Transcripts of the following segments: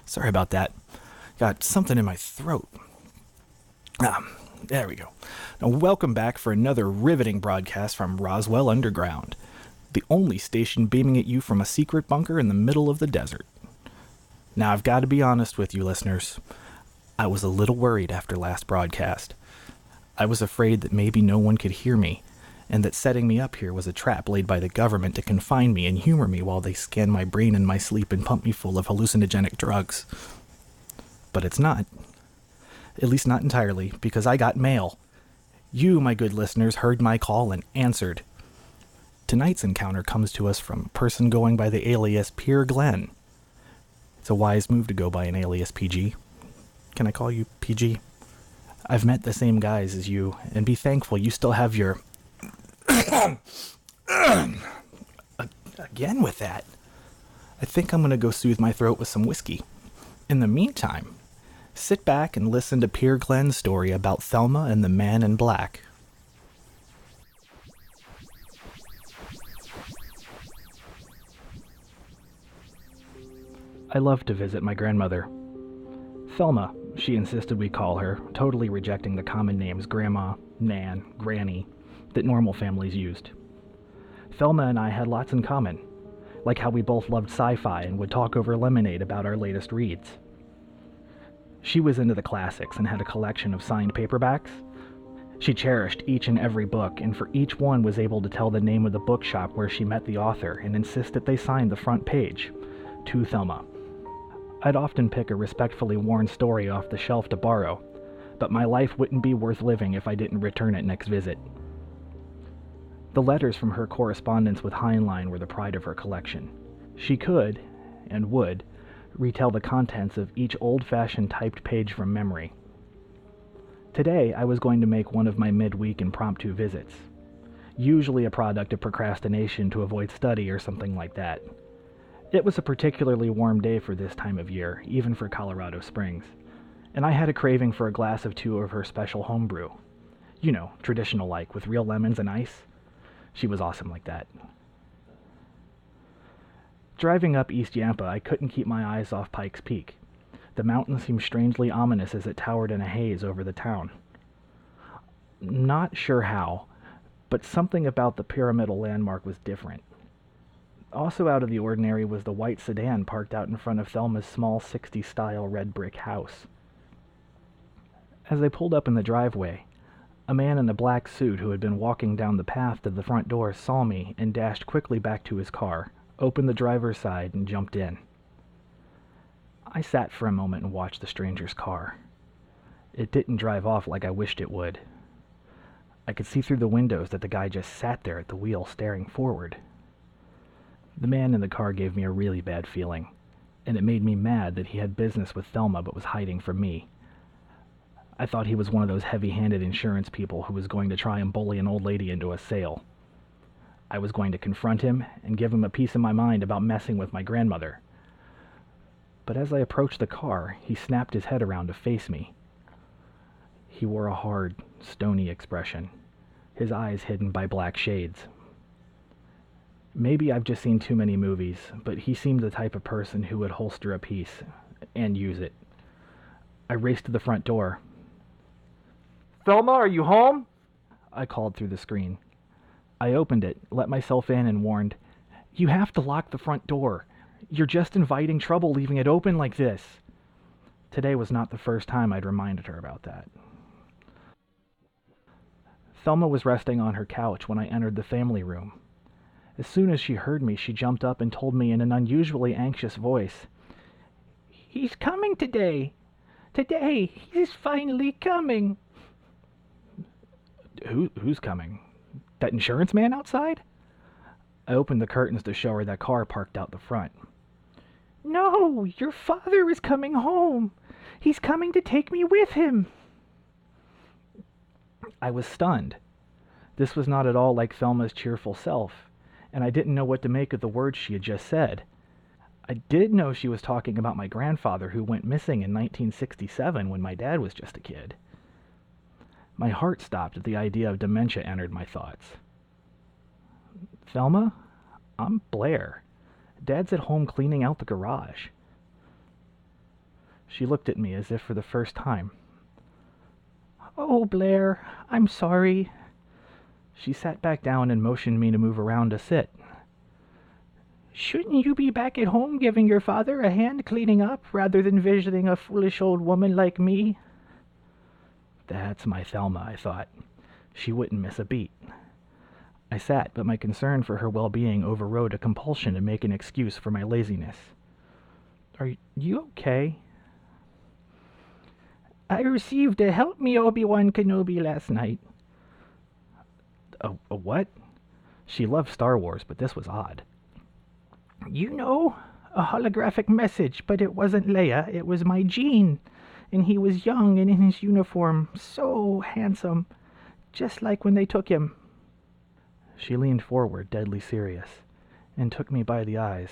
Sorry about that. Got something in my throat. There we go. Now, welcome back for another riveting broadcast from Roswell Underground, the only station beaming at you from a secret bunker in the middle of the desert. Now, I've got to be honest with you, listeners. I was a little worried after last broadcast. I was afraid that maybe no one could hear me, and that setting me up here was a trap laid by the government to confine me and humor me while they scan my brain in my sleep and pump me full of hallucinogenic drugs. But it's not. At least not entirely, because I got mail. You, my good listeners, heard my call and answered. Tonight's encounter comes to us from a person going by the alias Pierre Glenn. It's a wise move to go by an alias PG. Can I call you PG? I've met the same guys as you, and be thankful you still have your... Again with that. I think I'm going to go soothe my throat with some whiskey. In the meantime, sit back and listen to Pierre Glenn's story about Thelma and the Man in Black. I love to visit my grandmother. Thelma, she insisted we call her, totally rejecting the common names Grandma, Nan, Granny that normal families used. Thelma and I had lots in common, like how we both loved sci-fi and would talk over lemonade about our latest reads. She was into the classics and had a collection of signed paperbacks. She cherished each and every book, and for each one was able to tell the name of the bookshop where she met the author and insist that they signed the front page, to Thelma. I'd often pick a respectfully worn story off the shelf to borrow, but my life wouldn't be worth living if I didn't return it next visit. The letters from her correspondence with Heinlein were the pride of her collection. She could, and would, retell the contents of each old-fashioned typed page from memory. Today, I was going to make one of my midweek impromptu visits, usually a product of procrastination to avoid study or something like that. It was a particularly warm day for this time of year, even for Colorado Springs, and I had a craving for a glass of 2 of her special homebrew. You know, traditional like, with real lemons and ice. She was awesome like that. Driving up East Yampa, I couldn't keep my eyes off Pikes Peak. The mountain seemed strangely ominous as it towered in a haze over the town. Not sure how, but something about the pyramidal landmark was different. Also out of the ordinary was the white sedan parked out in front of Thelma's small 60s-style red brick house. As I pulled up in the driveway, a man in a black suit who had been walking down the path to the front door saw me and dashed quickly back to his car, opened the driver's side, and jumped in. I sat for a moment and watched the stranger's car. It didn't drive off like I wished it would. I could see through the windows that the guy just sat there at the wheel staring forward. The man in the car gave me a really bad feeling, and it made me mad that he had business with Thelma but was hiding from me. I thought he was one of those heavy-handed insurance people who was going to try and bully an old lady into a sale. I was going to confront him and give him a piece of my mind about messing with my grandmother. But as I approached the car, he snapped his head around to face me. He wore a hard, stony expression, his eyes hidden by black shades. Maybe I've just seen too many movies, but he seemed the type of person who would holster a piece and use it. I raced to the front door. "Thelma, are you home?" I called through the screen. I opened it, let myself in, and warned, "You have to lock the front door. You're just inviting trouble leaving it open like this." Today was not the first time I'd reminded her about that. Thelma was resting on her couch when I entered the family room. As soon as she heard me, she jumped up and told me in an unusually anxious voice, "He's coming today. Today, he's finally coming." Who's coming? That insurance man outside? I opened the curtains to show her that car parked out the front. "No, your father is coming home. He's coming to take me with him." I was stunned. This was not at all like Thelma's cheerful self, and I didn't know what to make of the words she had just said. I did know she was talking about my grandfather who went missing in 1967 when my dad was just a kid. My heart stopped at the idea of dementia entered my thoughts. Thelma, I'm Blair. Dad's at home cleaning out the garage. She looked at me as if for the first time. Oh, Blair, I'm sorry. She sat back down and motioned me to move around to sit. Shouldn't you be back at home giving your father a hand cleaning up rather than visiting a foolish old woman like me? That's my Thelma, I thought. She wouldn't miss a beat. I sat, but my concern for her well-being overrode a compulsion to make an excuse for my laziness. Are you okay? I received a help me Obi-Wan Kenobi last night. A what? She loved Star Wars, but this was odd. You know, a holographic message, but it wasn't Leia, it was my Gene. And he was young and in his uniform, so handsome, just like when they took him. She leaned forward, deadly serious, and took me by the eyes.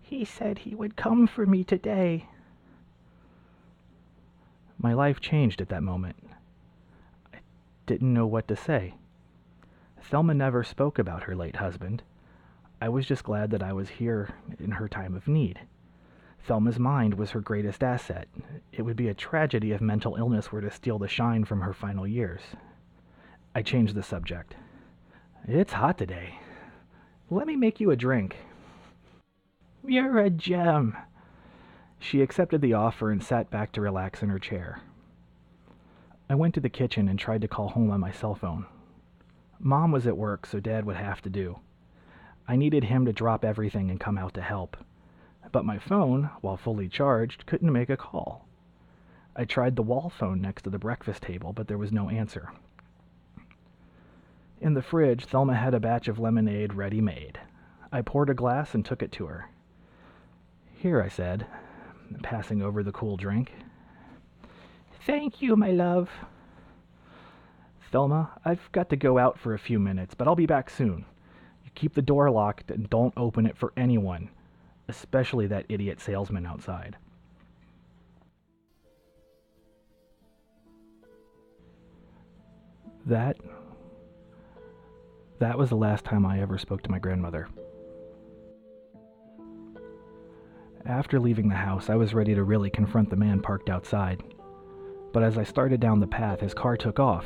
He said he would come for me today. My life changed at that moment. I didn't know what to say. Thelma never spoke about her late husband. I was just glad that I was here in her time of need. Thelma's mind was her greatest asset. It would be a tragedy if mental illness were to steal the shine from her final years. I changed the subject. It's hot today. Let me make you a drink. You're a gem. She accepted the offer and sat back to relax in her chair. I went to the kitchen and tried to call home on my cell phone. Mom was at work, so Dad would have to do. I needed him to drop everything and come out to help. But my phone, while fully charged, couldn't make a call. I tried the wall phone next to the breakfast table, but there was no answer. In the fridge, Thelma had a batch of lemonade ready-made. I poured a glass and took it to her. Here, I said, passing over the cool drink. Thank you, my love. Thelma, I've got to go out for a few minutes, but I'll be back soon. You keep the door locked and don't open it for anyone, especially that idiot salesman outside. That was the last time I ever spoke to my grandmother. After leaving the house, I was ready to really confront the man parked outside. But as I started down the path, his car took off.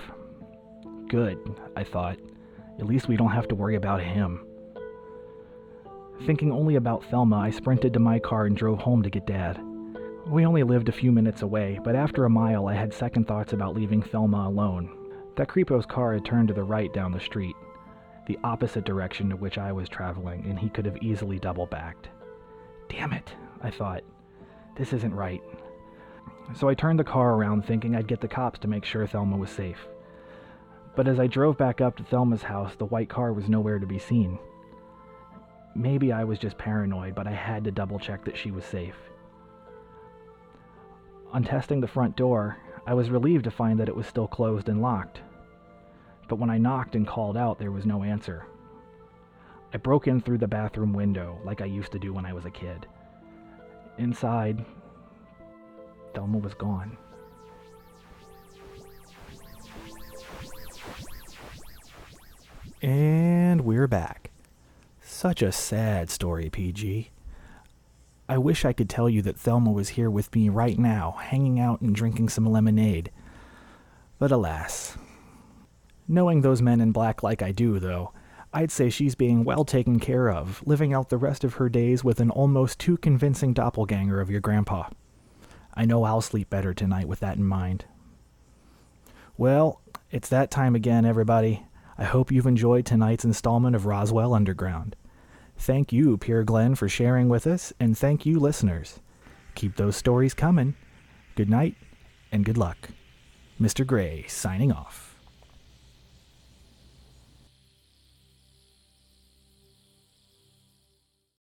Good, I thought. At least we don't have to worry about him. Thinking only about Thelma, I sprinted to my car and drove home to get Dad. We only lived a few minutes away, but after a mile I had second thoughts about leaving Thelma alone. That creepo's car had turned to the right down the street, the opposite direction to which I was traveling, and he could have easily double-backed. Damn it, I thought. This isn't right. So I turned the car around thinking I'd get the cops to make sure Thelma was safe. But as I drove back up to Thelma's house, the white car was nowhere to be seen. Maybe I was just paranoid, but I had to double-check that she was safe. On testing the front door, I was relieved to find that it was still closed and locked. But when I knocked and called out, there was no answer. I broke in through the bathroom window, like I used to do when I was a kid. Inside, Thelma was gone. And we're back. Such a sad story, PG. I wish I could tell you that Thelma was here with me right now, hanging out and drinking some lemonade. But alas. Knowing those men in black like I do, though, I'd say she's being well taken care of, living out the rest of her days with an almost too convincing doppelganger of your grandpa. I know I'll sleep better tonight with that in mind. Well, it's that time again, everybody. I hope you've enjoyed tonight's installment of Roswell Underground. Thank you, Pierre Glenn, for sharing with us, and thank you, listeners. Keep those stories coming. Good night, and good luck. Mr. Gray, signing off.